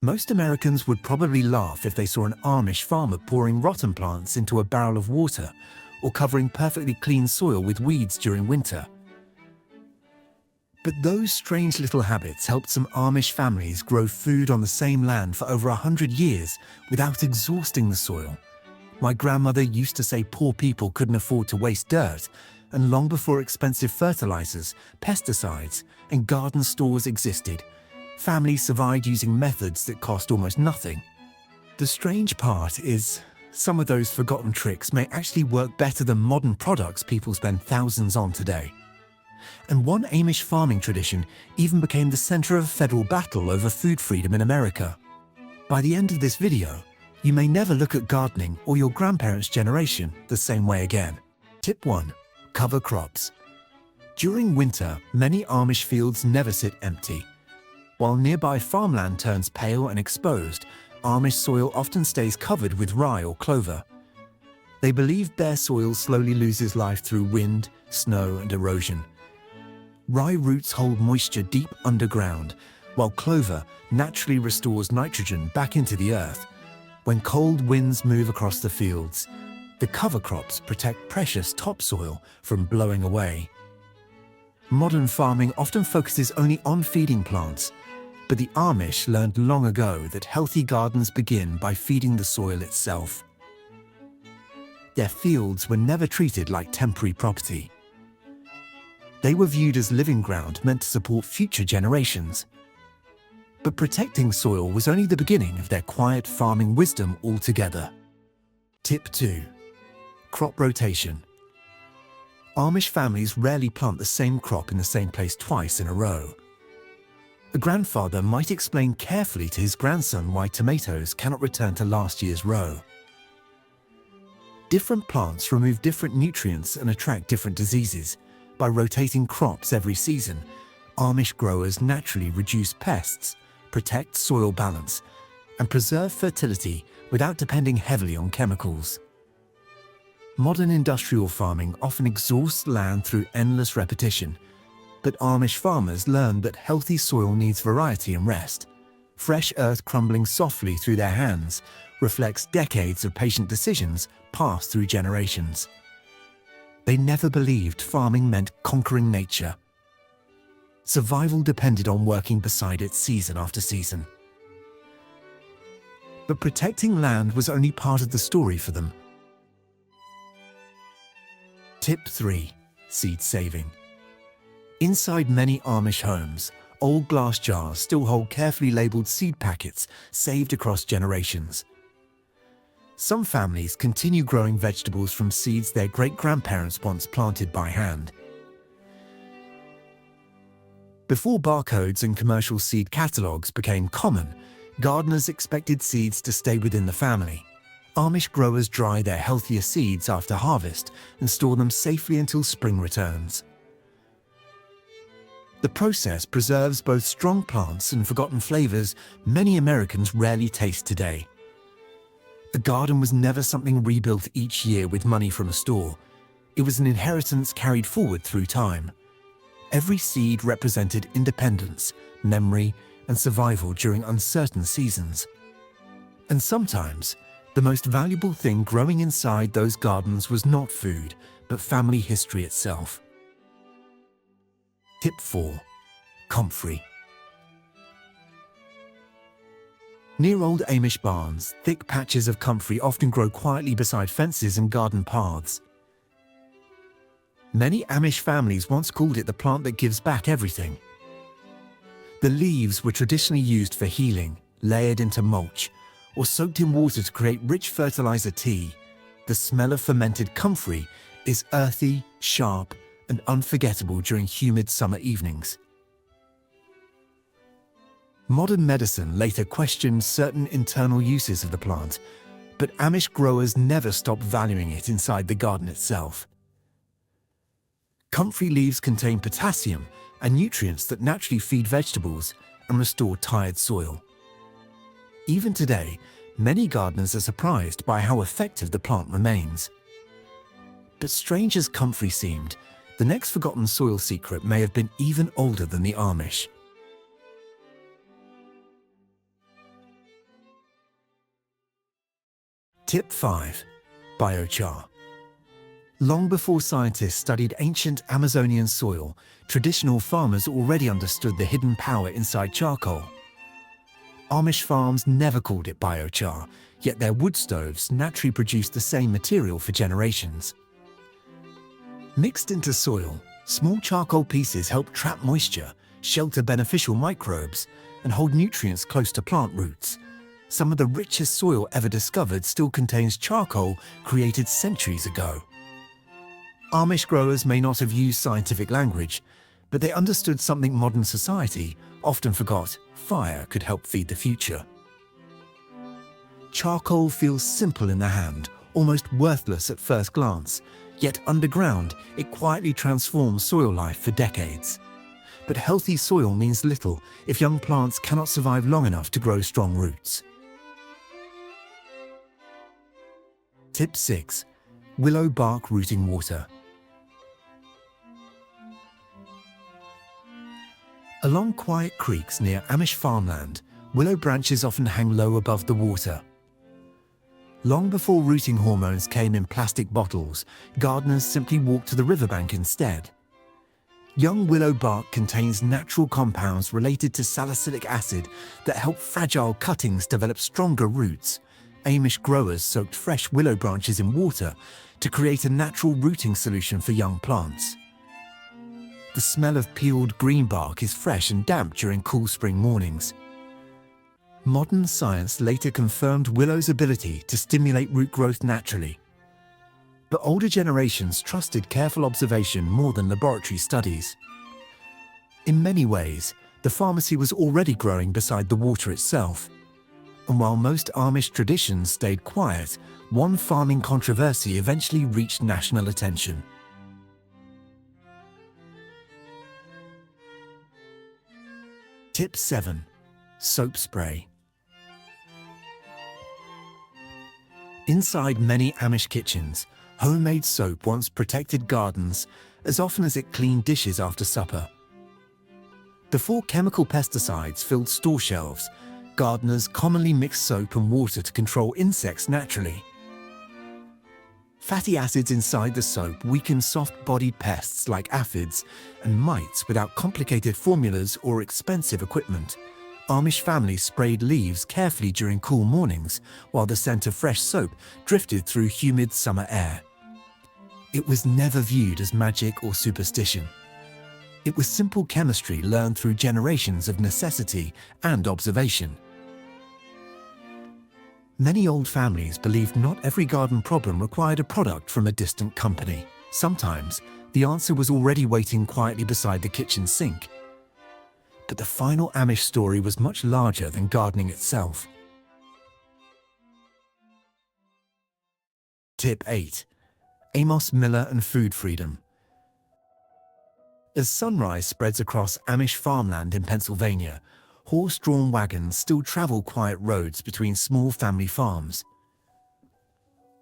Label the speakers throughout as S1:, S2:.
S1: Most Americans would probably laugh if they saw an Amish farmer pouring rotten plants into a barrel of water or covering perfectly clean soil with weeds during winter. But those strange little habits helped some Amish families grow food on the same land for over 100 years without exhausting the soil. My grandmother used to say poor people couldn't afford to waste dirt, and long before expensive fertilizers, pesticides, and garden stores existed, families survived using methods that cost almost nothing. The strange part is, some of those forgotten tricks may actually work better than modern products people spend thousands on today. And one Amish farming tradition even became the center of a federal battle over food freedom in America. By the end of this video, you may never look at gardening or your grandparents' generation the same way again. Tip 1. Cover crops. During winter, many Amish fields never sit empty. While nearby farmland turns pale and exposed, Amish soil often stays covered with rye or clover. They believe bare soil slowly loses life through wind, snow, and erosion. Rye roots hold moisture deep underground, while clover naturally restores nitrogen back into the earth. When cold winds move across the fields, the cover crops protect precious topsoil from blowing away. Modern farming often focuses only on feeding plants, but the Amish learned long ago that healthy gardens begin by feeding the soil itself. Their fields were never treated like temporary property. They were viewed as living ground meant to support future generations. But protecting soil was only the beginning of their quiet farming wisdom altogether. Tip 2. Crop rotation. Amish families rarely plant the same crop in the same place twice in a row. A grandfather might explain carefully to his grandson why tomatoes cannot return to last year's row. Different plants remove different nutrients and attract different diseases. By rotating crops every season, Amish growers naturally reduce pests, protect soil balance, and preserve fertility without depending heavily on chemicals. Modern industrial farming often exhausts land through endless repetition, but Amish farmers learned that healthy soil needs variety and rest. Fresh earth crumbling softly through their hands reflects decades of patient decisions passed through generations. They never believed farming meant conquering nature. Survival depended on working beside it season after season. But protecting land was only part of the story for them. Tip 3. Seed saving. Inside many Amish homes, old glass jars still hold carefully labeled seed packets saved across generations. Some families continue growing vegetables from seeds their great-grandparents once planted by hand. Before barcodes and commercial seed catalogs became common, gardeners expected seeds to stay within the family. Amish growers dry their healthier seeds after harvest and store them safely until spring returns. The process preserves both strong plants and forgotten flavors many Americans rarely taste today. A garden was never something rebuilt each year with money from a store. It was an inheritance carried forward through time. Every seed represented independence, memory, and survival during uncertain seasons. And sometimes, the most valuable thing growing inside those gardens was not food, but family history itself. Tip 4. Comfrey. Near old Amish barns, thick patches of comfrey often grow quietly beside fences and garden paths. Many Amish families once called it the plant that gives back everything. The leaves were traditionally used for healing, layered into mulch, or soaked in water to create rich fertilizer tea. The smell of fermented comfrey is earthy, sharp, and unforgettable during humid summer evenings. Modern medicine later questioned certain internal uses of the plant, but Amish growers never stopped valuing it inside the garden itself. Comfrey leaves contain potassium and nutrients that naturally feed vegetables and restore tired soil. Even today, many gardeners are surprised by how effective the plant remains. But strange as comfrey seemed, the next forgotten soil secret may have been even older than the Amish. Tip 5. Biochar. Long before scientists studied ancient Amazonian soil, traditional farmers already understood the hidden power inside charcoal. Amish farms never called it biochar, yet their wood stoves naturally produced the same material for generations. Mixed into soil, small charcoal pieces help trap moisture, shelter beneficial microbes, and hold nutrients close to plant roots. Some of the richest soil ever discovered still contains charcoal created centuries ago. Amish growers may not have used scientific language, but they understood something modern society often forgot: fire could help feed the future. Charcoal feels simple in the hand, almost worthless at first glance, yet underground it quietly transforms soil life for decades. But healthy soil means little if young plants cannot survive long enough to grow strong roots. Tip 6. Willow bark rooting water. Along quiet creeks near Amish farmland, willow branches often hang low above the water. Long before rooting hormones came in plastic bottles, gardeners simply walked to the riverbank instead. Young willow bark contains natural compounds related to salicylic acid that help fragile cuttings develop stronger roots. Amish growers soaked fresh willow branches in water to create a natural rooting solution for young plants. The smell of peeled green bark is fresh and damp during cool spring mornings. Modern science later confirmed willow's ability to stimulate root growth naturally. But older generations trusted careful observation more than laboratory studies. In many ways, the pharmacy was already growing beside the water itself. And while most Amish traditions stayed quiet, one farming controversy eventually reached national attention. Tip 7. Soap spray. Inside many Amish kitchens, homemade soap once protected gardens as often as it cleaned dishes after supper. Before chemical pesticides filled store shelves, gardeners commonly mixed soap and water to control insects naturally. Fatty acids inside the soap weaken soft-bodied pests like aphids and mites without complicated formulas or expensive equipment. Amish families sprayed leaves carefully during cool mornings, while the scent of fresh soap drifted through humid summer air. It was never viewed as magic or superstition. It was simple chemistry learned through generations of necessity and observation. Many old families believed not every garden problem required a product from a distant company. Sometimes, the answer was already waiting quietly beside the kitchen sink. But the final Amish story was much larger than gardening itself. Tip 8. Amos Miller and food freedom. As sunrise spreads across Amish farmland in Pennsylvania, horse-drawn wagons still travel quiet roads between small family farms.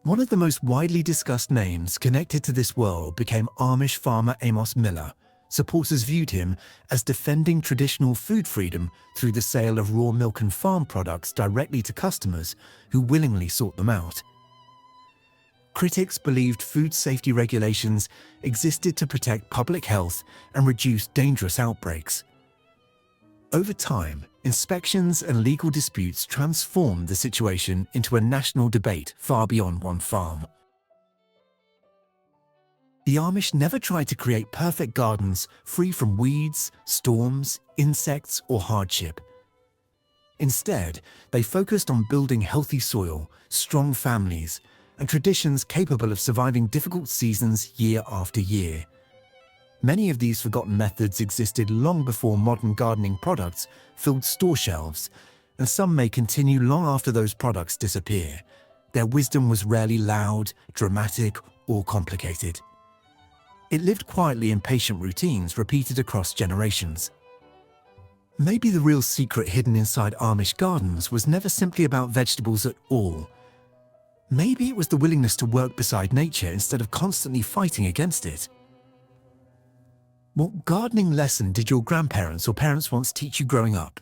S1: One of the most widely discussed names connected to this world became Amish farmer Amos Miller. Supporters viewed him as defending traditional food freedom through the sale of raw milk and farm products directly to customers who willingly sought them out. Critics believed food safety regulations existed to protect public health and reduce dangerous outbreaks. Over time, inspections and legal disputes transformed the situation into a national debate far beyond one farm. The Amish never tried to create perfect gardens free from weeds, storms, insects, or hardship. Instead, they focused on building healthy soil, strong families, and traditions capable of surviving difficult seasons year after year. Many of these forgotten methods existed long before modern gardening products filled store shelves, and some may continue long after those products disappear. Their wisdom was rarely loud, dramatic, or complicated. It lived quietly in patient routines repeated across generations. Maybe the real secret hidden inside Amish gardens was never simply about vegetables at all. Maybe it was the willingness to work beside nature instead of constantly fighting against it. What gardening lesson did your grandparents or parents once teach you growing up?